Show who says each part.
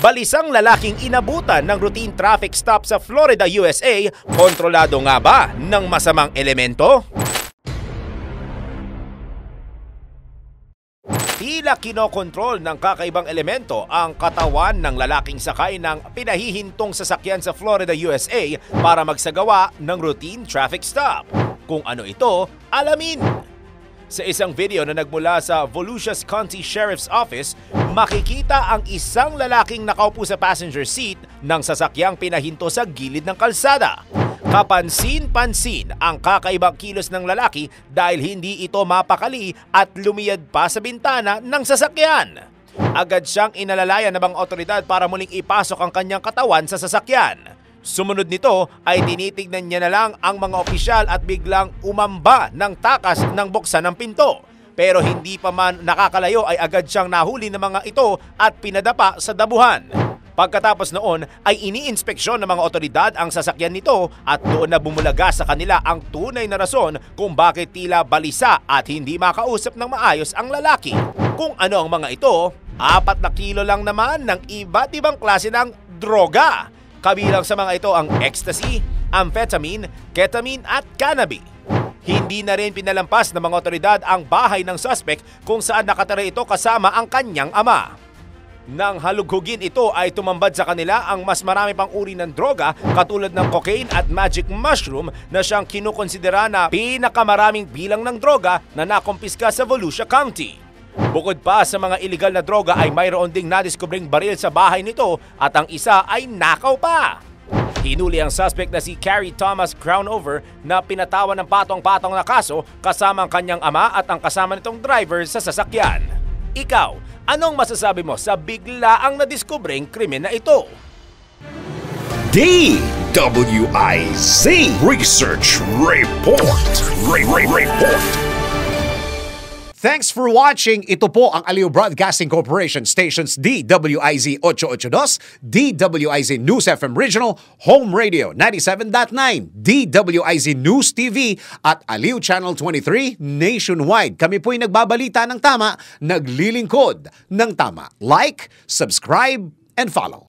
Speaker 1: Balisang lalaking inabutan ng routine traffic stop sa Florida, USA, kontrolado nga ba ng masamang elemento? Tila kinokontrol ng kakaibang elemento ang katawan ng lalaking sakay ng pinahihintong sasakyan sa Florida, USA para magsagawa ng routine traffic stop. Kung ano ito, alamin! Sa isang video na nagmula sa Volusia's County Sheriff's Office, makikita ang isang lalaking nakaupo sa passenger seat ng sasakyang pinahinto sa gilid ng kalsada. Kapansin-pansin ang kakaibang kilos ng lalaki dahil hindi ito mapakali at lumiyad pa sa bintana ng sasakyan. Agad siyang inalalaya ng mga otoridad para muling ipasok ang kanyang katawan sa sasakyan. Sumunod nito ay tinitignan niya na lang ang mga opisyal at biglang umamba ng takas ng buksan ng pinto. Pero hindi pa man nakakalayo ay agad siyang nahuli ng mga ito at pinadapa sa dabuhan. Pagkatapos noon ay iniinspeksyon ng mga otoridad ang sasakyan nito at doon na bumulaga sa kanila ang tunay na rason kung bakit tila balisa at hindi makausap ng maayos ang lalaki. Kung ano ang mga ito, 4 na kilo lang naman ng iba't ibang klase ng droga. Kabilang sa mga ito ang ecstasy, amphetamine, ketamine at cannabis. Hindi na rin pinalampas ng mga otoridad ang bahay ng suspect kung saan nakatira ito kasama ang kanyang ama. Nang halughugin ito ay tumambad sa kanila ang mas marami pang uri ng droga katulad ng cocaine at magic mushroom na siyang kinukonsidera na pinakamaraming bilang ng droga na nakumpiska sa Volusia County. Bukod pa sa mga iligal na droga ay mayroon ding nadiskubring baril sa bahay nito at ang isa ay nakaw pa. Hinuli ang suspect na si Carrie Thomas Crownover na pinatawan ng patong-patong na kaso kasama ang kanyang ama at ang kasama nitong driver sa sasakyan. Ikaw, anong masasabi mo sa biglaang nadiskubring krimen na ito?
Speaker 2: DWIZ Research Report. Report. Thanks for watching. Ito po ang Aliw Broadcasting Corporation stations DWIZ 882, DWIZ News FM Regional, Home Radio 97.9, DWIZ News TV at Aliw Channel 23 nationwide. Kami po'y nagbabalita ng tama, naglilingkod ng tama. Like, subscribe, and follow.